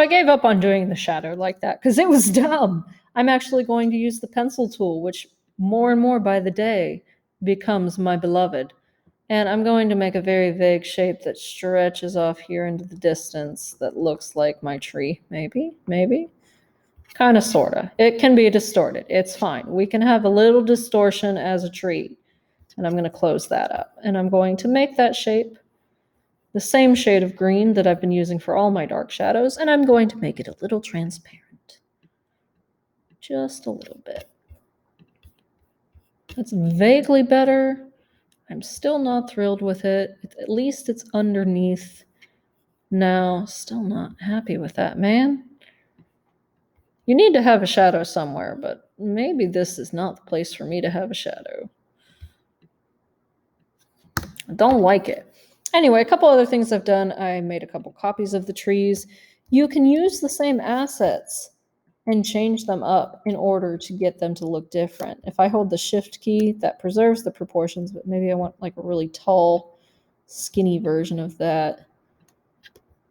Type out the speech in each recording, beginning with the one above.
I gave up on doing the shadow like that because it was dumb. I'm actually going to use the pencil tool, which more and more by the day becomes my beloved. And I'm going to make a very vague shape that stretches off here into the distance that looks like my tree. Maybe. Kind of, sort of. It can be distorted. It's fine. We can have a little distortion as a tree. And I'm going to close that up. And I'm going to make that shape the same shade of green that I've been using for all my dark shadows. And I'm going to make it a little transparent. Just a little bit. That's vaguely better. I'm still not thrilled with it. At least it's underneath. No, still not happy with that, man. You need to have a shadow somewhere, but maybe this is not the place for me to have a shadow. I don't like it. Anyway, a couple other things I've done. I made a couple copies of the trees. You can use the same assets and change them up in order to get them to look different. If I hold the shift key, that preserves the proportions, but maybe I want like a really tall, skinny version of that.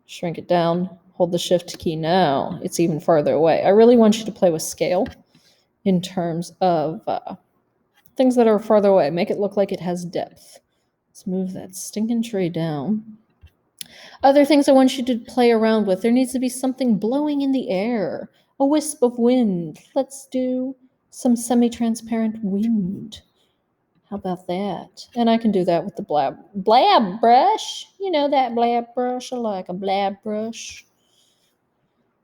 Shrink it down, hold the shift key now. It's even farther away. I really want you to play with scale in terms of things that are farther away. Make it look like it has depth. Let's move that stinking tree down. Other things I want you to play around with. There needs to be something blowing in the air. A wisp of wind. Let's do some semi-transparent wind. How about that? And I can do that with the blab brush. You know that blab brush? I like a blab brush.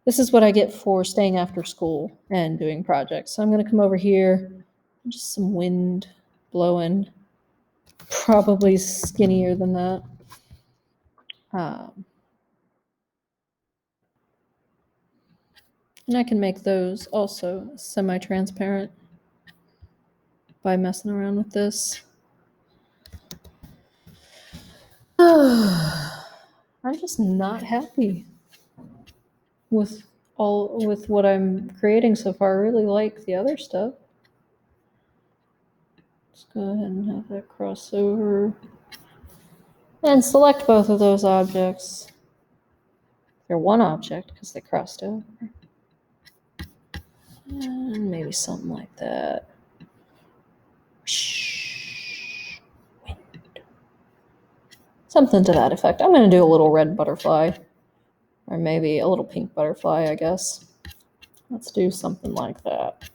This is what I get for staying after school and doing projects. So I'm going to come over here. Just some wind blowing. Probably skinnier than that. And I can make those also semi-transparent by messing around with this. I'm just not happy with what I'm creating so far. I really like the other stuff. Let's go ahead and have that cross over. And select both of those objects. They're one object because they crossed over. And maybe something like that. Wind. Something to that effect. I'm going to do a little red butterfly. Or maybe a little pink butterfly, I guess. Let's do something like that.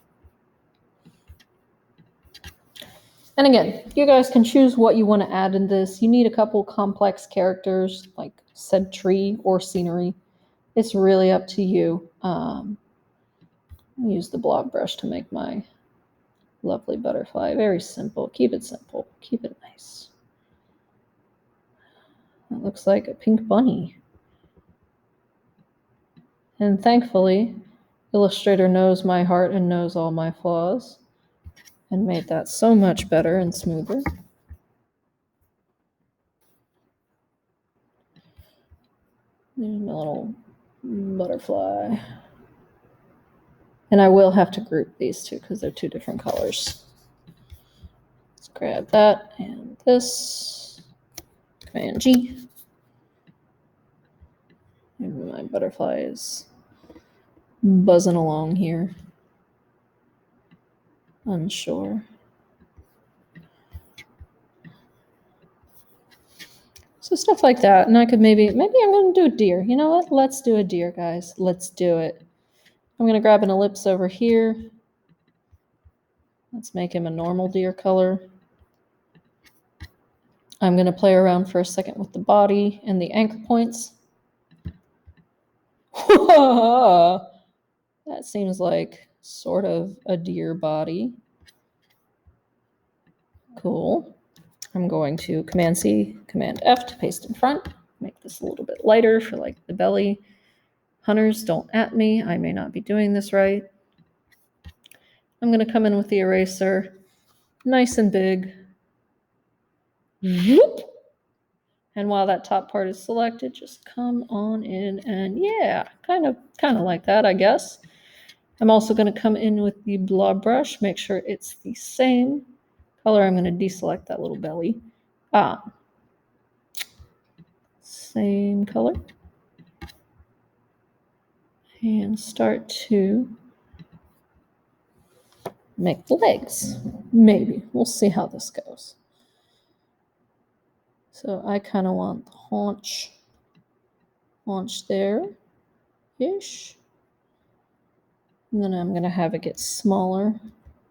And again, you guys can choose what you want to add in this. You need a couple complex characters, like said tree or scenery. It's really up to you. I'll use the blob brush to make my lovely butterfly. Very simple. Keep it simple. Keep it nice. That looks like a pink bunny. And thankfully, Illustrator knows my heart and knows all my flaws and made that so much better and smoother. There's my little butterfly. And I will have to group these two because they're two different colors. Let's grab that and this. Command G. And my butterfly is buzzing along here. Unsure. So stuff like that. And I could maybe I'm going to do a deer. You know what? Let's do a deer, guys. Let's do it. I'm going to grab an ellipse over here. Let's make him a normal deer color. I'm going to play around for a second with the body and the anchor points. That seems like sort of a deer body. Cool. I'm going to Command C, Command F to paste in front. Make this a little bit lighter for like the belly. Hunters, don't at me. I may not be doing this right. I'm going to come in with the eraser. Nice and big. Whoop. And while that top part is selected, just come on in and yeah, kind of like that, I guess. I'm also going to come in with the blob brush, make sure it's the same color. I'm going to deselect that little belly. Same color. and start to make the legs. Maybe. We'll see how this goes. So I kind of want the haunch there-ish. And then I'm going to have it get smaller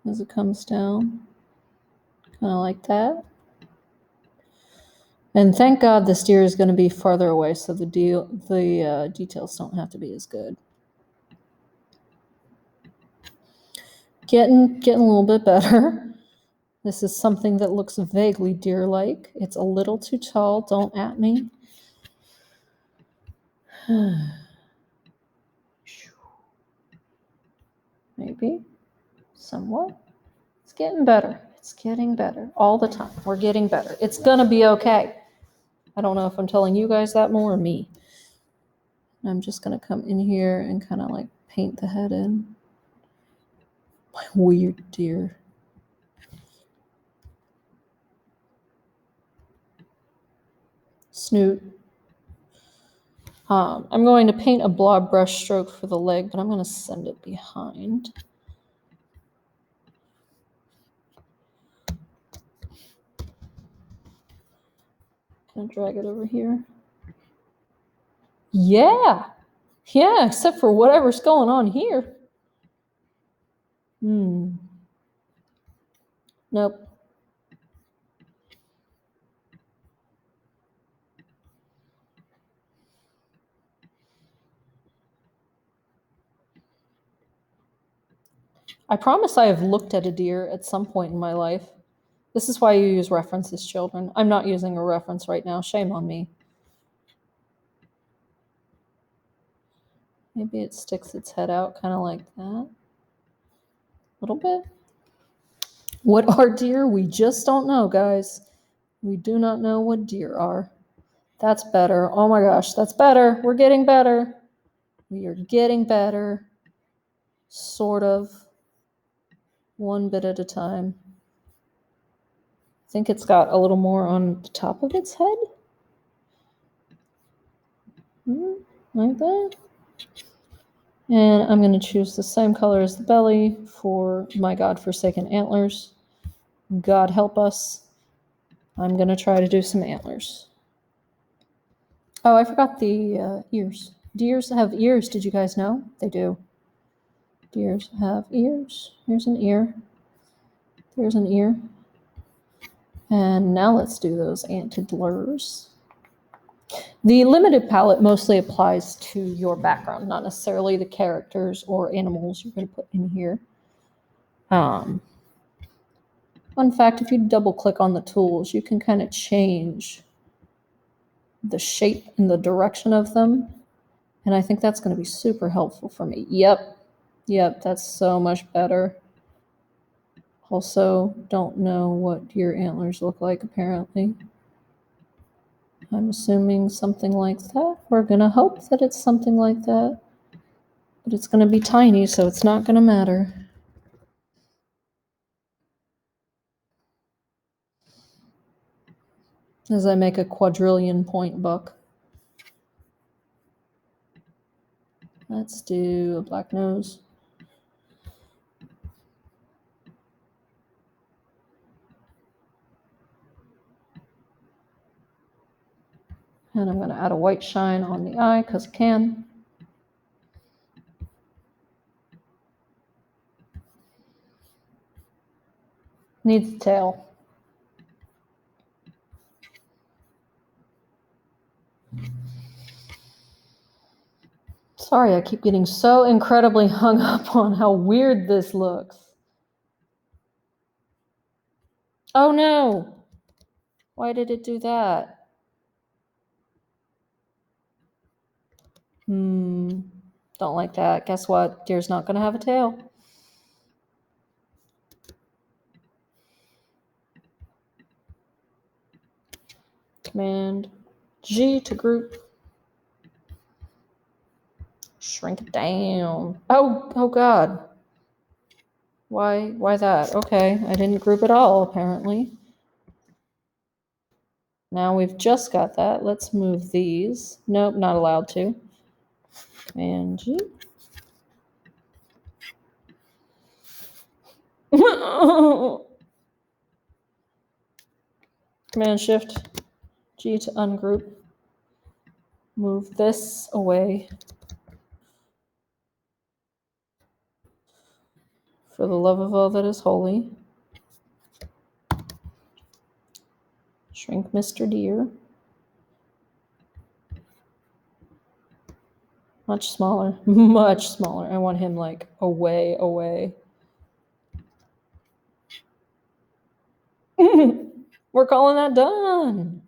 as it comes down. Kind of like that. And thank God this deer is going to be farther away, so the details don't have to be as good. Getting a little bit better. This is something that looks vaguely deer-like. It's a little too tall. Don't at me. Maybe. Somewhat. It's getting better. It's getting better. All the time. We're getting better. It's gonna be okay. I don't know if I'm telling you guys that more or me. I'm just gonna come in here and kind of like paint the head in. My weird deer. Snoot. I'm going to paint a blob brush stroke for the leg, but I'm going to send it behind. Can I drag it over here? Yeah, except for whatever's going on here. Nope. I promise I have looked at a deer at some point in my life. This is why you use references, children. I'm not using a reference right now. Shame on me. Maybe it sticks its head out kind of like that. A little bit. What are deer? We just don't know, guys. We do not know what deer are. That's better. Oh my gosh, that's better. We're getting better. We are getting better. Sort of. One bit at a time. I think it's got a little more on the top of its head. Like that. And I'm going to choose the same color as the belly for my godforsaken antlers. God help us. I'm going to try to do some antlers. Oh, I forgot the ears. Deers have ears. Did you guys know? They do. Deers have ears. Here's an ear. There's an ear. And now let's do those antlers. The limited palette mostly applies to your background, not necessarily the characters or animals you're going to put in here. Fun fact, if you double click on the tools, you can kind of change the shape and the direction of them. And I think that's going to be super helpful for me. Yep, that's so much better. Also, don't know what your antlers look like, apparently. I'm assuming something like that. We're going to hope that it's something like that. But it's going to be tiny, so it's not going to matter. As I make a quadrillion point buck. Let's do a black nose. And I'm going to add a white shine on the eye because I can. Needs a tail. Sorry, I keep getting so incredibly hung up on how weird this looks. Oh no! Why did it do that? Don't like that. Guess what? Deer's not going to have a tail. Command G to group. Shrink it down. Oh God. Why that? Okay, I didn't group it all, apparently. Now we've just got that. Let's move these. Nope, not allowed to. Command G. Command Shift G to ungroup. Move this away. For the love of all that is holy. Shrink Mr. Deer. Much smaller. Much smaller. I want him like away. We're calling that done.